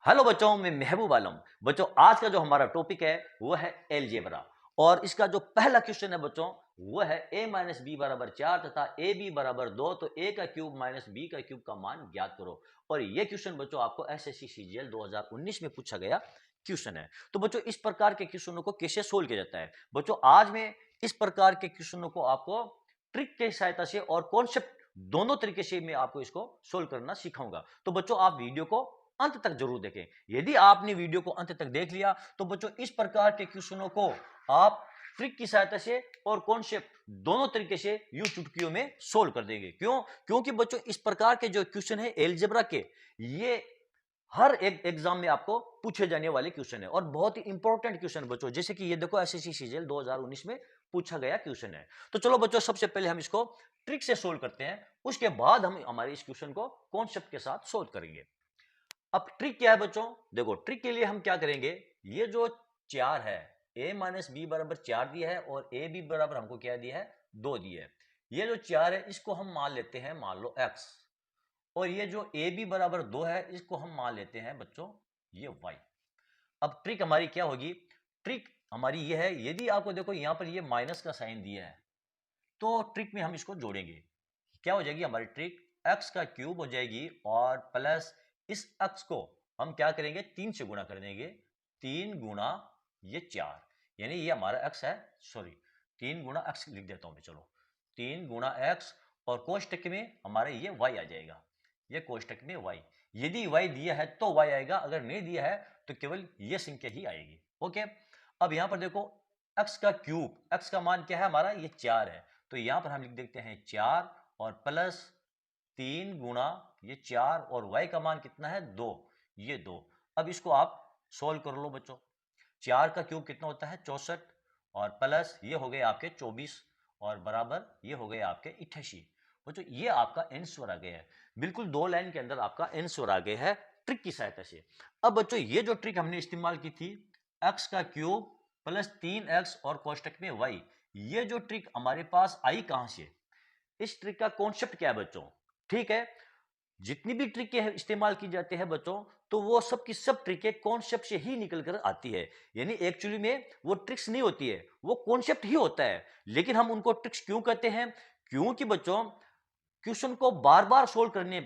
Hello बच्चों, मैं महबूब आलम। बच्चों, आज का जो हमारा टॉपिक है वो है एलजेब्रा। और इसका जो पहला क्वेश्चन है बच्चों, वो है a माइनस बी बराबर 4 तथा ए बी बराबर 2, तो a का क्यूब माइनस बी का क्यूब का मान ज्ञात करो। और ये क्वेश्चन बच्चों आपको एसएससी सीजीएल 2019 में पूछा गया क्वेश्चन है। तो बच्चों, इस प्रकार के क्वेश्चनों को कैसे सोल्व किया जाता है? बच्चों, आज मैं इस प्रकार के क्वेश्चनों को आपको ट्रिक की सहायता से और कॉन्सेप्ट दोनों तरीके से मैं आपको इसको सोल्व करना सिखाऊंगा। तो बच्चों, आप वीडियो को अंत तक जरूर देखें। यदि आपने वीडियो को अंत तक देख लिया तो बच्चों, इस प्रकार के क्वेश्चनों को आप ट्रिक की सहायता से और कॉन्सेप्ट दोनों तरीके से यूं चुटकियों में सोल्व कर देंगे। क्यों? क्योंकि बच्चों, इस प्रकार के जो क्वेश्चन है एलजेब्रा के, ये हर एक एग्जाम में आपको पूछे जाने वाले क्वेश्चन है और बहुत ही इंपॉर्टेंट क्वेश्चन बच्चों। जैसे कि ये देखो, एसएससी सीजीएल 2019 में पूछा गया क्वेश्चन है। तो चलो बच्चों, सबसे पहले हम इसको ट्रिक से सोल्व करते हैं, उसके बाद हम हमारे इस क्वेश्चन को कॉन्सेप्ट के साथ सोल्व करेंगे। अब ट्रिक क्या है बच्चों? देखो, ट्रिक के लिए हम क्या करेंगे, ये जो 4 है, a माइनस बी बराबर 4 दिया है और ए बी बराबर हमको क्या दिया है, 2 दिया है। ये जो 4 है इसको हम मान लेते हैं, मान लो x। और ये जो ए बी बराबर 2 है इसको हम मान लेते हैं बच्चों, ये y। अब ट्रिक हमारी क्या होगी? ट्रिक हमारी ये है, यदि आपको देखो यहां पर ये माइनस का साइन दिया है, तो ट्रिक में हम इसको जोड़ेंगे। क्या हो जाएगी हमारी ट्रिक? x का क्यूब हो जाएगी और प्लस इस x को हम क्या करेंगे, 3 से गुणा कर देंगे। 3 गुणा ये 4, यानी ये हमारा x है। सॉरी, 3 गुणा x लिख देता हूं मैं। चलो, 3 गुणा x और कोष्टक में हमारे ये y आ जाएगा। ये कोष्टक में y, यदि y दिया है तो y आएगा, अगर नहीं दिया है तो केवल ये संख्या ही आएगी। ओके। अब यहां पर देखो, x का क्यूब, x का मान क्या है हमारा, ये 4 है। तो यहां पर हम लिख देते हैं 4 और प्लस 3 गुणा ये 4 और y का मान कितना है, 2, ये 2। अब इसको आप सोल्व कर लो बच्चों। 4 का क्यूब कितना होता है, 64, और प्लस ये हो गए आपके 24 और बराबर ये हो गए आपके 88। बच्चों, ये आपका आंसर आ गया है। बिल्कुल 2 लाइन के अंदर आपका आंसर आ गया है ट्रिक की सहायता से। अब बच्चों, ये जो ट्रिक हमने इस्तेमाल की थी, x का क्यूब प्लस 3x और कोष्टक में y, ये जो ट्रिक हमारे पास आई कहां से? इस ट्रिक का कॉन्सेप्ट क्या है बच्चों? ठीक है, जितनी भी ट्रिकें इस्तेमाल की जाती है बच्चों, तो वो सब की सब ट्रिकें कॉन्सेप्ट से ही निकल कर आती है। यानी एक्चुअली में वो ट्रिक्स नहीं होती है, वो कॉन्सेप्ट ही होता है। लेकिन हम उनको ट्रिक्स क्यों कहते हैं? क्योंकि बच्चों, क्वेश्चन को बार बार सोल्व करने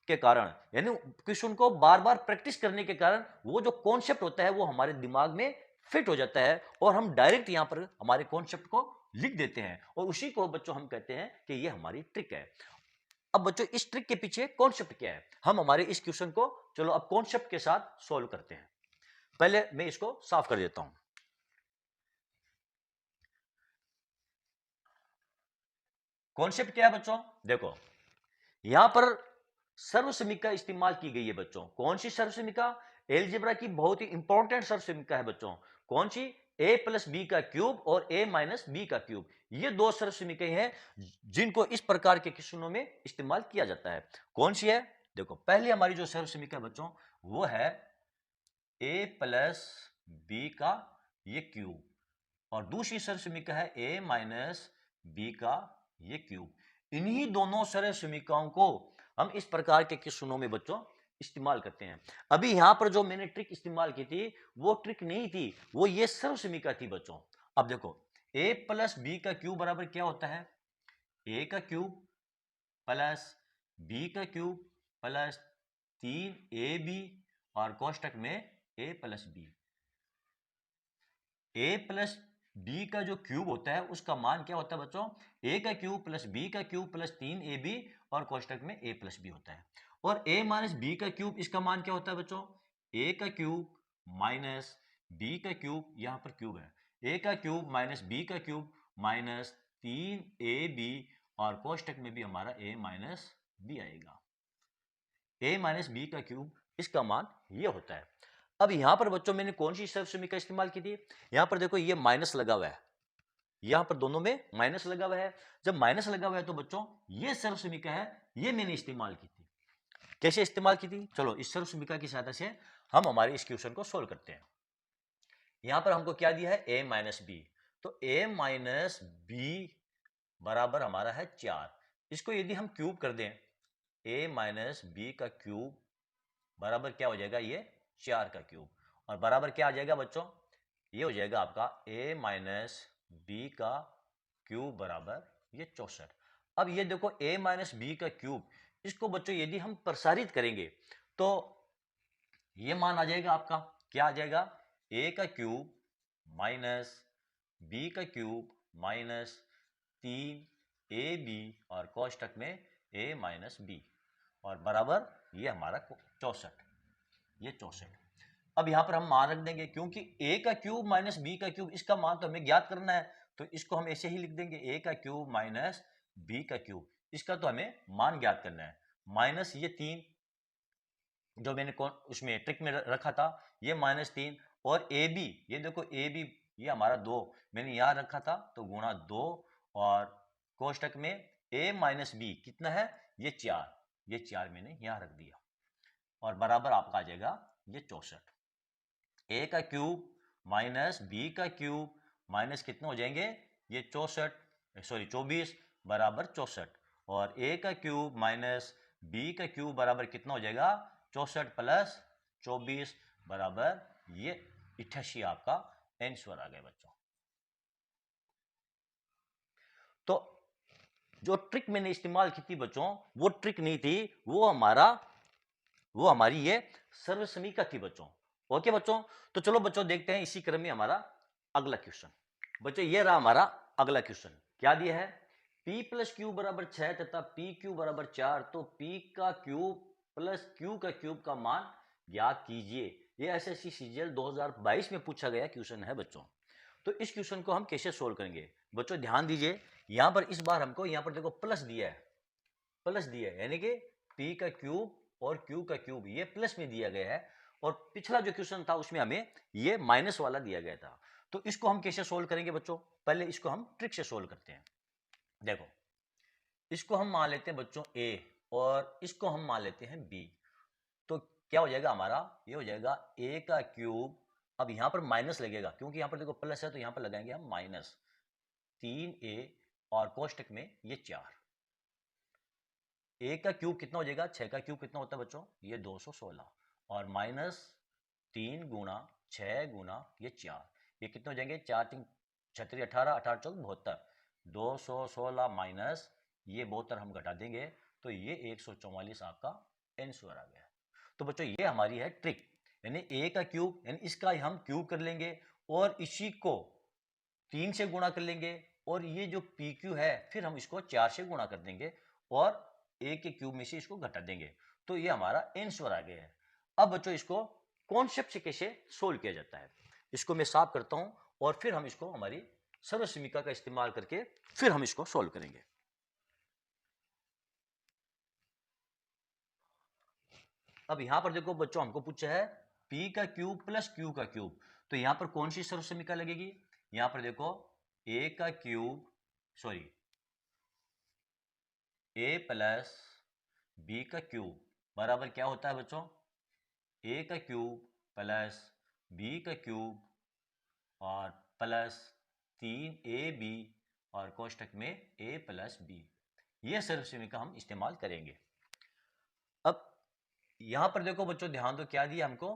के कारण, यानी क्वेश्चन को बार बार प्रैक्टिस करने के कारण, वो जो कॉन्सेप्ट होता है वो हमारे दिमाग में फिट हो जाता है और हम डायरेक्ट यहां पर हमारे कॉन्सेप्ट को लिख देते हैं और उसी को बच्चों हम कहते हैं कि ये हमारी ट्रिक है। अब बच्चों, इस ट्रिक के पीछे कॉन्सेप्ट क्या है, हम हमारे इस क्वेश्चन को चलो अब कॉन्सेप्ट के साथ सोल्व करते हैं। पहले मैं इसको साफ कर देता हूं। कॉन्सेप्ट क्या है बच्चों? देखो, यहां पर सर्वसमीका इस्तेमाल की गई है बच्चों। कौन सी सर्वसमीका? एलजेब्रा की बहुत ही इंपॉर्टेंट सर्वसमीका है बच्चों। कौन सी? a प्लस बी का क्यूब और a माइनस बी का क्यूब। ये दो सर्वसमीकाएं हैं जिनको इस प्रकार के क्वेश्चनों में इस्तेमाल किया जाता है। कौन सी है? देखो, पहले हमारी जो सर्वसमीका है बच्चों, वो है a प्लस बी का ये क्यूब, और दूसरी सर्वसमीका है a माइनस बी का ये क्यूब। इन्हीं दोनों सरल समीकरणों को हम इस प्रकार के क्वेश्चनों में बच्चों इस्तेमाल करते हैं। अभी यहां पर जो मैंने ट्रिक इस्तेमाल की थी, वो ट्रिक नहीं थी, वो ये सर्व समीकरण थी बच्चों। अब देखो, a प्लस बी का क्यूब बराबर क्या होता है, a का क्यूब प्लस बी का क्यूब प्लस 3ab और कोष्टक में a plus B. a plus B का जो क्यूब होता है उसका मान क्या होता है बच्चों? a का क्यूब प्लस बी का क्यूब प्लस 3ab और कोष्टक में a प्लस बी होता है। और a माइनस बी का क्यूब, इसका मान क्या होता है बच्चों? a का क्यूब माइनस बी का क्यूब, यहां पर क्यूब है, a का क्यूब माइनस बी का क्यूब माइनस 3ab और कोष्टक में भी हमारा a माइनस बी आएगा। a माइनस बी का क्यूब, इसका मान ये होता है। अब यहां पर बच्चों मैंने कौन सी सर्वसमीका इस्तेमाल की थी? यहां पर देखो, ये माइनस लगा हुआ है, यहां पर दोनों में माइनस लगा हुआ है। जब माइनस लगा हुआ है तो बच्चों, ये सर्वसमीका है, ये मैंने इस्तेमाल की थी। कैसे इस्तेमाल की थी? चलो, इस सर्वसमीका की सहायता से हम हमारे इस क्वेश्चन को सोल्व करते हैं। यहां पर हमको क्या दिया है, a माइनस बी। तो a माइनस बी बराबर हमारा है 4। इसको यदि हम क्यूब कर दें, a माइनस बी का क्यूब बराबर क्या हो जाएगा, ये 4 का क्यूब, और बराबर क्या आ जाएगा बच्चों, ये हो जाएगा आपका a माइनस बी का क्यूब बराबर ये 64। अब ये देखो a माइनस बी का क्यूब, इसको बच्चों यदि हम प्रसारित करेंगे तो ये मान आ जाएगा आपका, क्या आ जाएगा, a का क्यूब माइनस बी का क्यूब माइनस 3ab और कोष्टक में a माइनस बी, और बराबर ये हमारा 64, ये 64। अब यहां पर हम मान रख देंगे, क्योंकि a का क्यूब माइनस b का क्यूब, इसका मान तो हमें ज्ञात करना है, तो इसको हम ऐसे ही लिख देंगे, a का क्यूब माइनस b का क्यूब, इसका तो हमें मान ज्ञात करना है, माइनस ये 3 जो मैंने कौन उसमें ट्रिक में रखा था, ये -3, और ए बी, ये देखो ए बी ये हमारा 2 मैंने यहाँ रखा था, तो गुणा 2, और कोष्टक में a माइनस बी कितना है, ये 4, ये 4 मैंने यहाँ रख दिया, और बराबर आपका आ जाएगा ये 64। a का क्यूब माइनस बी का क्यूब माइनस कितने हो जाएंगे, ये 24 बराबर 64, और a का क्यूब माइनस b का क्यूब बराबर कितना हो जाएगा, 64 प्लस 24 बराबर ये 88 आपका आंसर आ गया बच्चों। तो जो ट्रिक मैंने इस्तेमाल की थी बच्चों, वो ट्रिक नहीं थी, वो हमारी ये सर्वसमीका थी बच्चों। ओके बच्चों, तो चलो बच्चों देखते हैं इसी क्रम में हमारा अगला क्वेश्चन। बच्चों ये रहा हमारा अगला क्वेश्चन, क्या दिया है, p प्लस क्यू बराबर 6 तथा p क्यू बराबर 4, तो p का क्यूब प्लस q का क्यूब का मान ज्ञात कीजिए। ये एसएससी सीजीएल 2022 में पूछा गया क्वेश्चन है बच्चों। तो इस क्वेश्चन को हम कैसे सोल्व करेंगे, बच्चों ध्यान दीजिए, यहां पर इस बार हमको यहां पर देखो प्लस दिया है, यानी कि p का क्यूब और q का क्यूब ये प्लस में दिया गया है, और पिछला जो क्वेश्चन था उसमें हमें ये माइनस वाला दिया गया था। तो इसको हम कैसे सोल्व करेंगे बच्चों, पहले इसको हम ट्रिक से सोल्व करते हैं। देखो इसको हम मान लेते हैं बच्चों a, और इसको हम मान लेते हैं b, तो क्या हो जाएगा हमारा, ये हो जाएगा a का क्यूब, अब यहां पर माइनस लगेगा क्योंकि यहां पर देखो प्लस है, तो यहां पर लगाएंगे हम माइनस 3a, और कोष्टक में ये 4, a का क्यूब कितना हो जाएगा, 6 का क्यूब कितना होता है बच्चों, ये 216, और माइनस 3 गुणा 6 गुणा ये 4, ये कितने हो जाएंगे, 4 3 छत्री 18, 18 चौक 72, 216 माइनस ये 72 हम घटा देंगे, तो ये 144 आपका आंसर आ गया। तो बच्चों ये हमारी है ट्रिक, यानी a का क्यूब, यानी इसका हम क्यूब कर लेंगे, और इसी को 3 से गुणा कर लेंगे, और ये जो पी क्यू है फिर हम इसको 4 से गुणा कर देंगे, और a के क्यूब में से इसको घटा देंगे, तो ये हमारा आंसर आ गया है। अब बच्चों इसको कॉन्सेप्ट से कैसे सोल्व किया जाता है, इसको मैं साफ करता हूं, और फिर हम इसको हमारी सर्वसमीका का इस्तेमाल करके फिर हम इसको सोल्व करेंगे। अब यहां पर देखो बच्चों हमको पूछा है p का क्यूब प्लस q का क्यूब, तो यहां पर कौन सी सर्वसमीका लगेगी, यहां पर देखो a का cube sorry a plus b का क्यूब बराबर क्या होता है बच्चों, a का क्यूब प्लस b का क्यूब और प्लस 3ab और कोष्टक में a प्लस b, यह सर्वसमीका हम इस्तेमाल करेंगे। अब यहां पर देखो बच्चों ध्यान दो, क्या दिया हमको,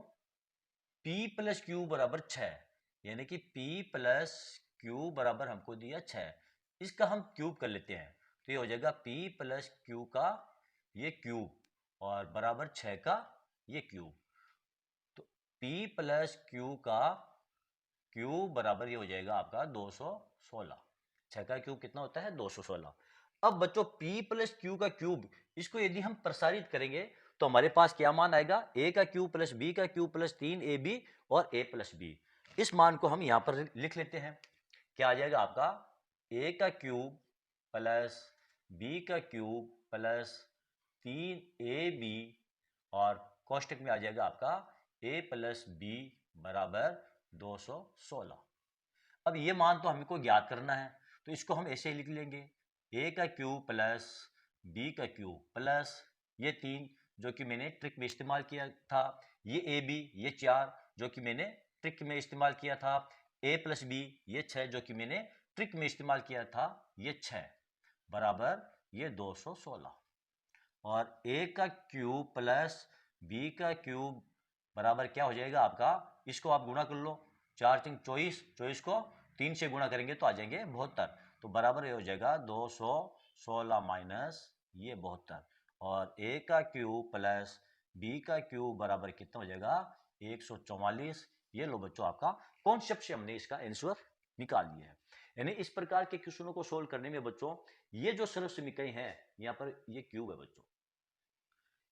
p प्लस क्यू बराबर 6, यानी कि p प्लस क्यू बराबर हमको दिया 6, इसका हम क्यूब कर लेते हैं, तो ये हो जाएगा p प्लस क्यू का ये क्यूब और बराबर 6 का ये क्यूब, तो p प्लस क्यू का क्यूब बराबर ये हो जाएगा आपका 216, 6 का क्यूब कितना होता है 216। अब बच्चों p प्लस क्यू का क्यूब, इसको यदि हम प्रसारित करेंगे तो हमारे पास क्या मान आएगा, a का क्यूब प्लस b का क्यूब प्लस 3ab और a प्लस b, इस मान को हम यहां पर लिख लेते हैं, क्या आ जाएगा आपका a का क्यूब प्लस b का क्यूब प्लस 3ab और कोष्टक में आ जाएगा आपका a प्लस b बराबर 216। अब ये मान तो हमको ज्ञात करना है, तो इसको हम ऐसे ही लिख लेंगे, a का क्यूब प्लस b का क्यूब प्लस ये 3 जो कि मैंने ट्रिक में इस्तेमाल किया था, ये ab ये 4 जो कि मैंने ट्रिक में इस्तेमाल किया था, a प्लस b ये 6 जो कि मैंने ट्रिक में इस्तेमाल किया था, ये 6 बराबर ये 216, और a का क्यूब प्लस b का क्यूब बराबर क्या हो जाएगा आपका, इसको आप गुणा कर लो, 4 3 24, 24 को 3 से गुणा करेंगे तो आ जाएंगे 72, तो बराबर ये हो जाएगा 216 माइनस ये 72, और a का क्यूब प्लस b का क्यूब बराबर कितना हो जाएगा 144। ये लो बच्चों आपका कॉन्सेप्ट से हमने इसका आंसर निकाल लिया है। यानी इस प्रकार के क्वेश्चनों को सोल्व करने में बच्चों ये जो सर्वसमीकरण है, यहाँ पर ये क्यूब है बच्चों,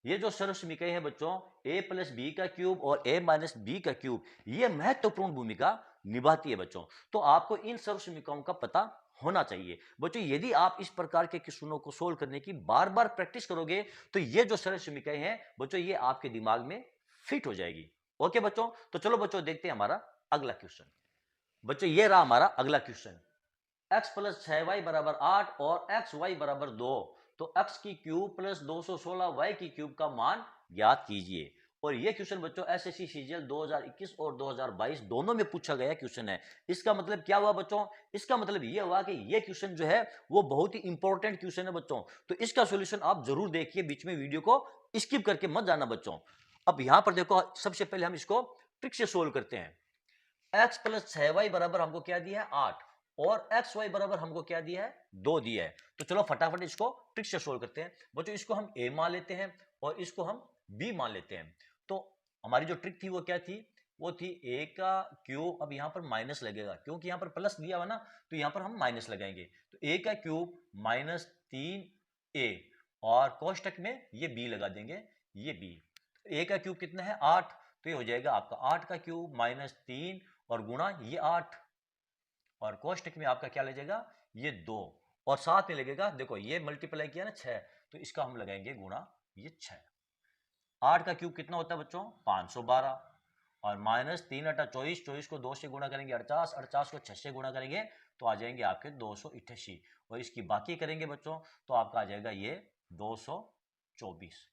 ये जो सर्वसमीकरण है बच्चों a प्लस बी का क्यूब और a माइनस बी का क्यूब, ये महत्वपूर्ण भूमिका निभाती है बच्चों। तो आपको इन सर्वसमीकरणों का पता होना चाहिए बच्चों। यदि आप इस प्रकार के क्वेश्चनों को सोल्व करने की बार बार प्रैक्टिस करोगे तो ये जो सर्वसमीकरण है बच्चों ये आपके दिमाग में फिट हो जाएगी। ओके बच्चों, तो चलो बच्चों देखते हैं हमारा अगला क्वेश्चन। बच्चों ये रहा हमारा अगला क्वेश्चन, x प्लस 6y बराबर 8 और xy बराबर 2, तो x की क्यूब प्लस 216 y की क्यूब का मान ज्ञात कीजिए। और ये क्वेश्चन बच्चों एसएससी सीजीएल 2021 और 2022 दोनों में पूछा गया क्वेश्चन है। इसका मतलब क्या हुआ बच्चों, इसका मतलब ये हुआ कि ये क्वेश्चन जो है वो बहुत ही इंपॉर्टेंट क्वेश्चन है बच्चों, तो इसका सॉल्यूशन आप जरूर देखिए, बीच में वीडियो को स्किप करके मत जाना बच्चों। अब यहां पर देखो, सबसे पहले हम इसको ट्रिक से सोल्व करते हैं। x प्लस 6y बराबर हमको क्या दिया है 8, और एक्स वाई बराबर हमको क्या दिया है 2 दिया है। तो चलो फटाफट इसको ट्रिक से सोल्व करते हैं बच्चों। इसको हम a मान लेते हैं और इसको हम b मान लेते हैं। तो हमारी जो ट्रिक थी वो क्या थी, वो थी a का क्यूब, अब यहाँ पर माइनस लगेगा क्योंकि यहाँ पर प्लस दिया हुआ ना, तो यहाँ पर हम माइनस लगाएंगे। तो a का क्यूब माइनस 3a, और कोष्टक में ये b लगा देंगे, ये b। a का क्यूब कितना है 8, तो ये हो जाएगा आपका 8 का क्यूब माइनस 3 और गुणा ये 8, और कोष्टक में आपका क्या लगेगा ये 2, और साथ में लगेगा देखो ये मल्टीप्लाई किया ना 6, तो इसका हम लगाएंगे गुणा ये 6। 8 का क्यूब कितना होता है बच्चों 512, और माइनस 3 अटा 24, 24 को 2 से गुणा करेंगे 48, 48 को 6 से गुणा करेंगे तो आ जाएंगे आपके 288, और इसकी बाकी करेंगे बच्चों तो आपका आ जाएगा ये 224।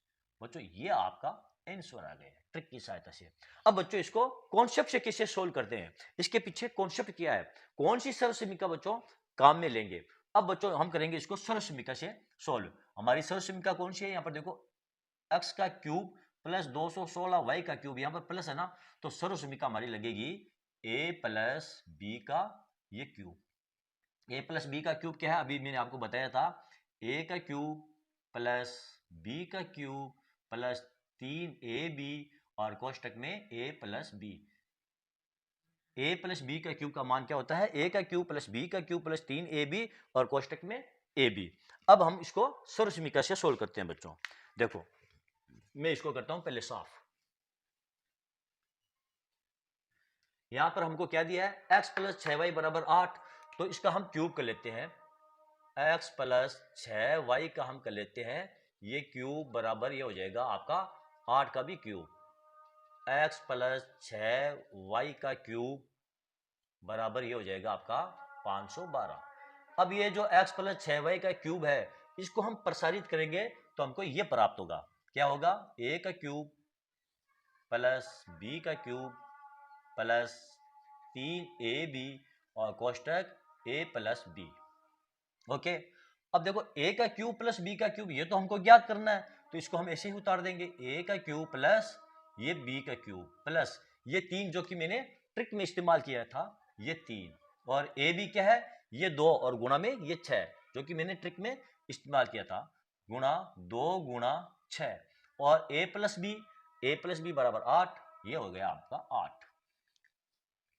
बच्चों ये आपका आंसर आ गया ट्रिक की सहायता से। अब बच्चों इसको कॉन्सेप्ट से कैसे सोल्व करते हैं, इसके पीछे कॉन्सेप्ट क्या है, कौन सी सर्वसमीका बच्चों काम में लेंगे। अब बच्चों हम करेंगे इसको सर्वसमीका से सोल्व। हमारी सर्वसमीका कौन सी है, यहाँ पर देखो x का क्यूब प्लस 216 y का क्यूब, यहाँ पर प्लस है ना, तो सर्वसमीका हमारी लगेगी a प्लस बी का ये क्यूब। a प्लस बी का क्यूब क्या है, अभी मैंने आपको बताया था, a का क्यूब प्लस b का क्यूब प्लस 3ab, और कोष्टक में a plus B. a plus B का क्यूब का मान क्या होता है, a का क्यूब प्लस b का क्यूब प्लस 3ab, और कोष्टक में ab। अब हम इसको सर्वसमीका से सोल्व करते हैं बच्चों। देखो मैं इसको करता हूं पहले साफ। यहां पर हमको क्या दिया है x प्लस 6y बराबर 8, तो इसका हम क्यूब कर लेते हैं। x प्लस 6y का हम कर लेते हैं ये क्यूब बराबर ये हो जाएगा आपका 8 का भी क्यूब। x प्लस 6y का क्यूब बराबर ये हो जाएगा आपका 512। अब ये जो x प्लस 6y का क्यूब है इसको हम प्रसारित करेंगे तो हमको ये प्राप्त होगा, क्या होगा a का क्यूब प्लस b का क्यूब प्लस 3ab, और कोष्टक a प्लस b। ओके, अब देखो a का क्यूब प्लस b का क्यूब ये तो हमको ज्ञात करना है, तो इसको हम ऐसे ही उतार देंगे, a का क्यूब प्लस ये b का क्यूब प्लस ये 3 जो कि मैंने ट्रिक में इस्तेमाल किया था ये 3, और a b क्या है ये 2, और गुणा में ये 6 जो कि मैंने ट्रिक में इस्तेमाल किया था, गुणा 2 गुणा 6, और a प्लस बी बराबर 8, ये हो गया आपका 8,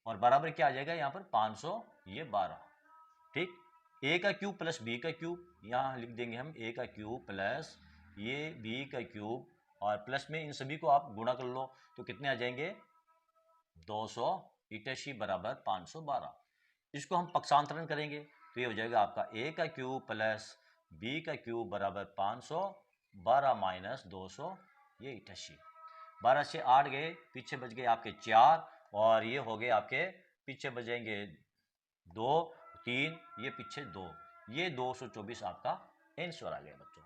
और बराबर क्या आ जाएगा यहाँ पर 512। ठीक, a का क्यूब प्लस b का क्यूब, यहाँ लिख देंगे हम a का क्यूब प्लस ये b का क्यूब, और प्लस में इन सभी को आप गुणा कर लो तो कितने आ जाएंगे 288 बराबर 512। इसको हम पक्षांतरण करेंगे तो ये हो जाएगा आपका a का क्यूब प्लस b का क्यूब बराबर 512 माइनस 200 ये 88। 12 से 8 गए, पीछे बच गए आपके 4, और ये हो गए आपके पीछे बचेंगे 2 3, ये पीछे 2, ये 224 आपका आंसर आ गया बच्चों।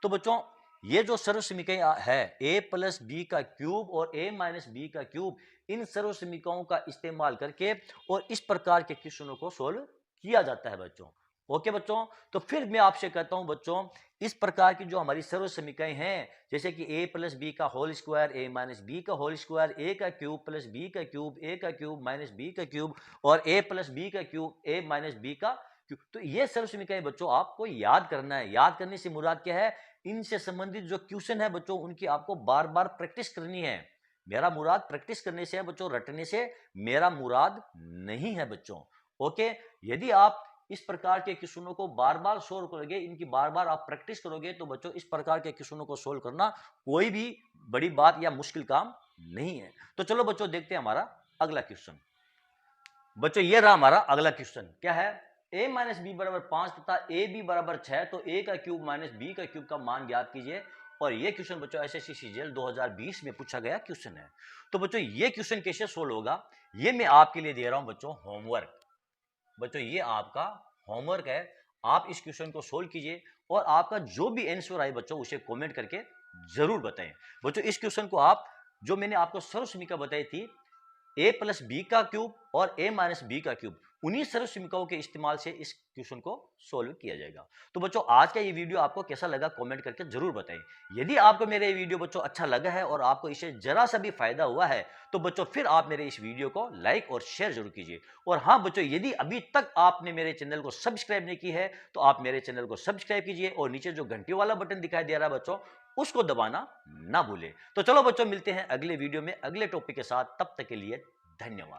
तो बच्चों ये जो सर्वसमीकरण है a प्लस बी का क्यूब और a माइनस बी का क्यूब, इन सर्वसमीकरणों का इस्तेमाल करके और इस प्रकार के क्वेश्चनों को सोल्व किया जाता है बच्चों। ओके बच्चों, तो फिर मैं आपसे कहता हूं बच्चों, इस प्रकार की जो हमारी सर्व समीकरण हैं, जैसे कि a प्लस बी का whole square, a minus B का होल स्क्वायर, a का क्यूब प्लस बी का क्यूब, a का क्यूब माइनस बी का क्यूब, और a प्लस बी का क्यूब, a माइनस बी का क्यूब, तो ये सर्व समीकरण बच्चों आपको याद करना है। याद करने से मुराद क्या है, इनसे संबंधित जो क्वेश्चन है बच्चों, उनकी आपको बार बार प्रैक्टिस करनी है। मेरा मुराद प्रैक्टिस करने से है बच्चों, रटने से मेरा मुराद नहीं है बच्चों। ओके, यदि आप इस प्रकार के क्वेश्चनों को बार बार सोल्व करोगे, इनकी बार बार आप प्रैक्टिस करोगे, तो बच्चों इस प्रकार के क्वेश्चनों को सोल्व करना कोई भी बड़ी बात या मुश्किल काम नहीं है। तो चलो बच्चों देखते हैं हमारा अगला क्वेश्चन। बच्चों ये रहा हमारा अगला क्वेश्चन, क्या है, a माइनस बी बराबर 5 तथा ए बी बराबर 6, तो a का क्यूब माइनस बी का क्यूब का मान ज्ञात कीजिए। और ये क्वेश्चन बच्चों एसएससी सीजीएल 2020 में पूछा गया क्वेश्चन है। तो बच्चों ये क्वेश्चन कैसे सोल्व होगा, ये मैं आपके लिए दे रहा हूं बच्चों होमवर्क। बच्चों ये आपका होमवर्क है, आप इस क्वेश्चन को सोल्व कीजिए और आपका जो भी आंसर आए बच्चों उसे कमेंट करके जरूर बताएं। बच्चों इस क्वेश्चन को आप, जो मैंने आपको सर्व समीकरण बताई थी, a प्लस बी का क्यूब और a माइनस बी का क्यूब, उन्हीं सर्व समीकरणों के इस्तेमाल से इस क्वेश्चन को सोल्व किया जाएगा। तो बच्चों आज का ये वीडियो आपको कैसा लगा कमेंट करके जरूर बताएं। यदि आपको मेरा ये वीडियो बच्चों अच्छा लगा है और आपको इससे जरा सा भी फायदा हुआ है, तो बच्चों फिर आप मेरे इस वीडियो को लाइक और शेयर जरूर कीजिए। और हाँ बच्चों, यदि अभी तक आपने मेरे चैनल को सब्सक्राइब नहीं की है, तो आप मेरे चैनल को सब्सक्राइब कीजिए और नीचे जो घंटी वाला बटन दिखाई दे रहा है बच्चों, उसको दबाना ना भूलें। तो चलो बच्चों मिलते हैं अगले वीडियो में अगले टॉपिक के साथ, तब तक के लिए धन्यवाद।